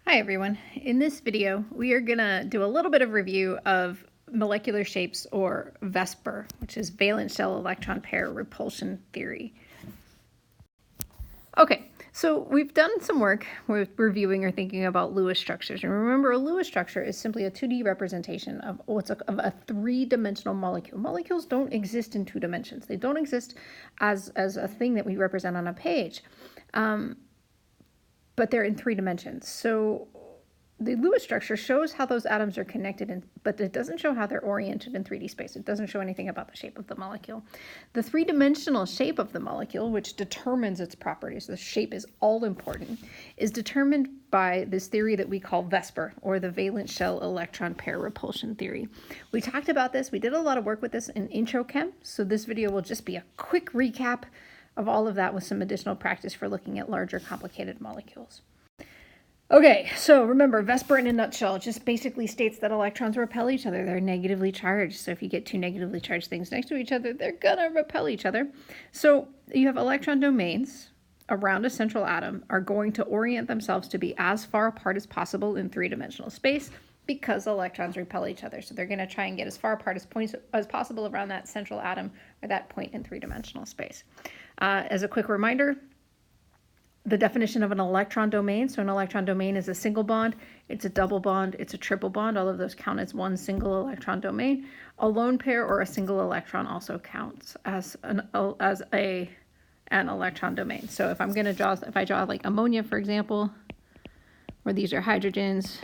Hi everyone. In this video, we are going to do a little bit of review of molecular shapes, or Vsepr, which is valence shell electron pair repulsion theory. Okay, so we've done some work with reviewing or thinking about Lewis structures. And remember, a Lewis structure is simply a 2D representation of a three-dimensional molecule. Molecules don't exist in 2 dimensions. They don't exist as a thing that we represent on a page. But they're in 3 dimensions. So the Lewis structure shows how those atoms are connected, but it doesn't show how they're oriented in 3D space. It doesn't show anything about the shape of the molecule. The 3-dimensional shape of the molecule, which determines its properties, the shape is all important, is determined by this theory that we call Vsepr, or the valence shell electron pair repulsion theory. We talked about this. We did a lot of work with this in Intro Chem, so this video will just be a quick recap of all of that with some additional practice for looking at larger, complicated molecules. Okay, so remember, Vsepr in a nutshell just basically states that electrons repel each other. They're negatively charged. So if you get 2 negatively charged things next to each other, they're gonna repel each other. So you have electron domains around a central atom are going to orient themselves to be as far apart as possible in 3-dimensional space, because electrons repel each other. So they're going to try and get as far apart as possible around that central atom, or that point in 3-dimensional space. As a quick reminder, the definition of an electron domain. So an electron domain is a single bond, it's a double bond, it's a triple bond. All of those count as one single electron domain. A lone pair or a single electron also counts as an electron domain. So if I draw like ammonia, for example, where these are hydrogens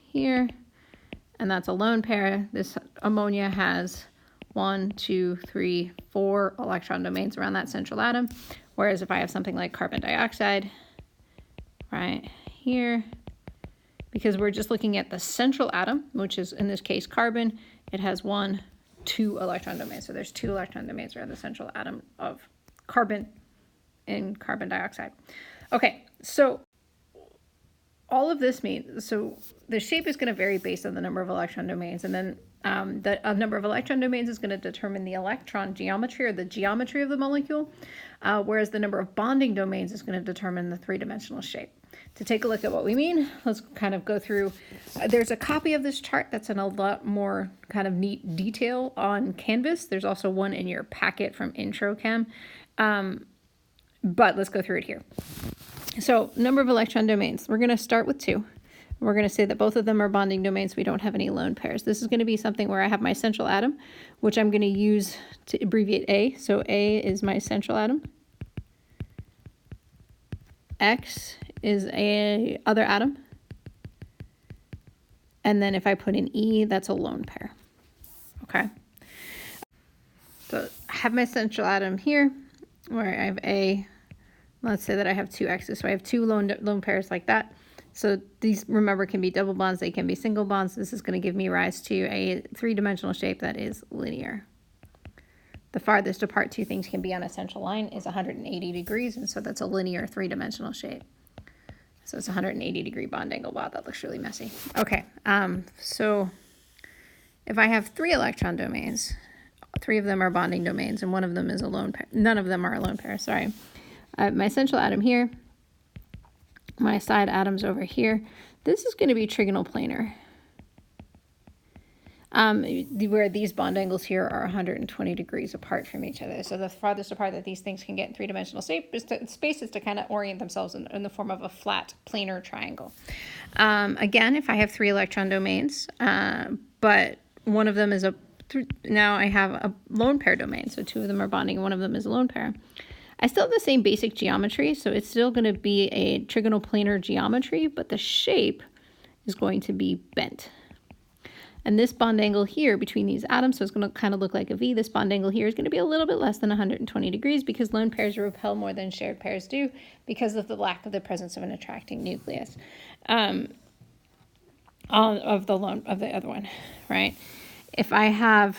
here, and that's a lone pair, this ammonia has 1, 2, 3, 4 electron domains around that central atom. Whereas if I have something like carbon dioxide right here, because we're just looking at the central atom, which is in this case carbon, it has 1, 2 electron domains. So there's 2 electron domains around the central atom of carbon in carbon dioxide. Okay, so all of this means, so the shape is going to vary based on the number of electron domains, and then the number of electron domains is going to determine the electron geometry, or the geometry of the molecule, whereas the number of bonding domains is going to determine the 3-dimensional shape. To take a look at what we mean, let's kind of go through. There's a copy of this chart that's in a lot more kind of neat detail on Canvas. There's also one in your packet from Intro Chem, but let's go through it here. So number of electron domains, we're going to start with 2. We're going to say that both of them are bonding domains. We don't have any lone pairs. This is going to be something where I have my central atom, which I'm going to use to abbreviate A. So A is my central atom. X is a other atom. And then if I put in E, that's a lone pair. Okay. So I have my central atom here, where I have A. Let's say that I have 2 X's. So I have 2 lone pairs like that. So these, remember, can be double bonds, they can be single bonds. This is going to give me rise to a 3-dimensional shape that is linear. The farthest apart 2 things can be on a central line is 180 degrees, and so that's a linear 3-dimensional shape. So it's a 180-degree bond angle. Wow, that looks really messy. Okay, so if I have 3 electron domains, 3 of them are bonding domains, and 1 of them is a lone pair. None of them are a lone pair, sorry. I have my central atom here, my side atoms over here. This is going to be trigonal planar, where these bond angles here are 120 degrees apart from each other. So the farthest apart that these things can get in 3-dimensional space is to kind of orient themselves in the form of a flat planar triangle. Again, if I have 3 electron domains, but one of them is now I have a lone pair domain. So 2 of them are bonding and 1 of them is a lone pair. I still have the same basic geometry, so it's still going to be a trigonal planar geometry, but the shape is going to be bent. And this bond angle here between these atoms, so it's going to kind of look like a V, this bond angle here is going to be a little bit less than 120 degrees, because lone pairs repel more than shared pairs do because of the lack of the presence of an attracting nucleus of the other one, right? If I have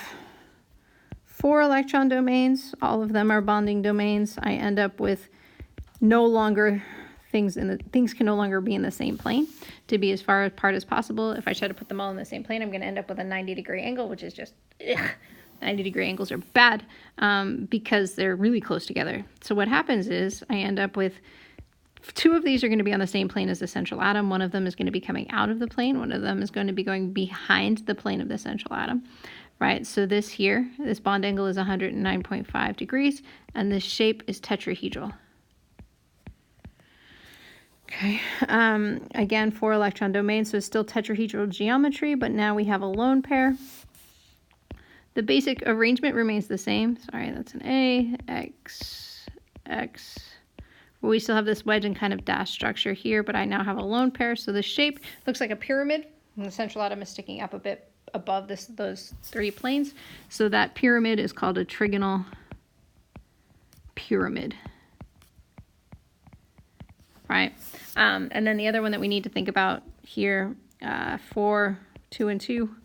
4 electron domains, all of them are bonding domains, I end up with no longer things can no longer be in the same plane to be as far apart as possible. If I try to put them all in the same plane, I'm going to end up with a 90-degree angle, which is just 90-degree angles are bad because they're really close together. So what happens is I end up with Two of these are going to be on the same plane as the central atom. One of them is going to be coming out of the plane. One of them is going to be going behind the plane of the central atom, right? So this here, this bond angle is 109.5 degrees, and this shape is tetrahedral. Okay, again, 4 electron domains, so it's still tetrahedral geometry, but now we have a lone pair. The basic arrangement remains the same. Sorry, that's an A, X, X. We still have this wedge and kind of dash structure here, but I now have a lone pair. So the shape looks like a pyramid, and the central atom is sticking up a bit above those 3 planes. So that pyramid is called a trigonal pyramid, right? And then the other one that we need to think about here, 4, 2, and 2,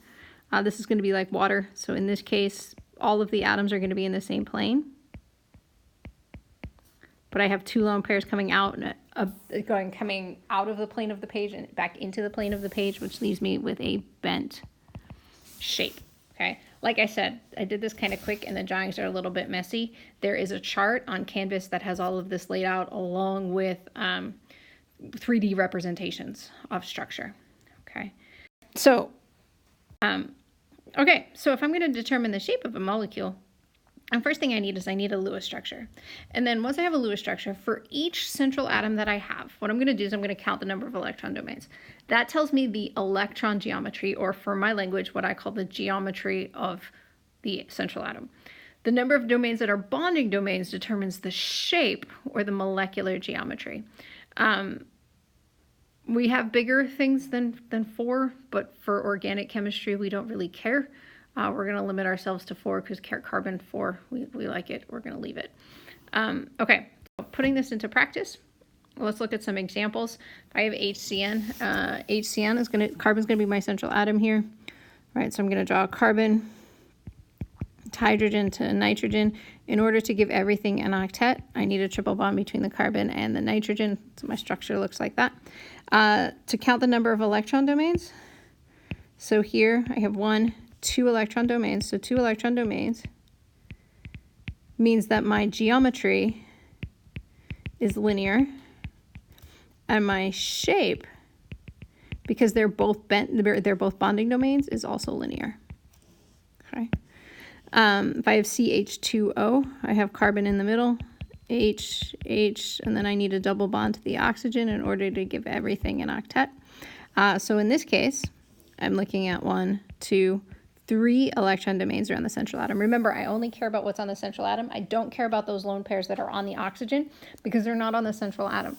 this is going to be like water. So in this case, all of the atoms are going to be in the same plane. But I have 2 lone pairs coming out, coming out of the plane of the page and back into the plane of the page, which leaves me with a bent shape. Okay, like I said, I did this kind of quick, and the drawings are a little bit messy. There is a chart on Canvas that has all of this laid out along with 3D representations of structure. Okay, so so if I'm going to determine the shape of a molecule, the first thing I need is I need a Lewis structure. And then once I have a Lewis structure, for each central atom that I have, what I'm going to do is I'm going to count the number of electron domains. That tells me the electron geometry, or for my language, what I call the geometry of the central atom. The number of domains that are bonding domains determines the shape, or the molecular geometry. We have bigger things than 4, but for organic chemistry, we don't really care. We're going to limit ourselves to 4 because carbon 4, we like it. We're going to leave it. Okay, so putting this into practice, let's look at some examples. If I have HCN, HCN is carbon's going to be my central atom here. All right, so I'm going to draw a carbon, hydrogen to nitrogen. In order to give everything an octet, I need a triple bond between the carbon and the nitrogen. So my structure looks like that. To count the number of electron domains, so here I have 2 electron domains. So 2 electron domains means that my geometry is linear, and my shape, because they're both bonding domains, is also linear. Okay. If I have CH2O, I have carbon in the middle, H, and then I need a double bond to the oxygen in order to give everything an octet. So in this case, I'm looking at 1, 2, 3 electron domains around the central atom. Remember, I only care about what's on the central atom. I don't care about those lone pairs that are on the oxygen because they're not on the central atom.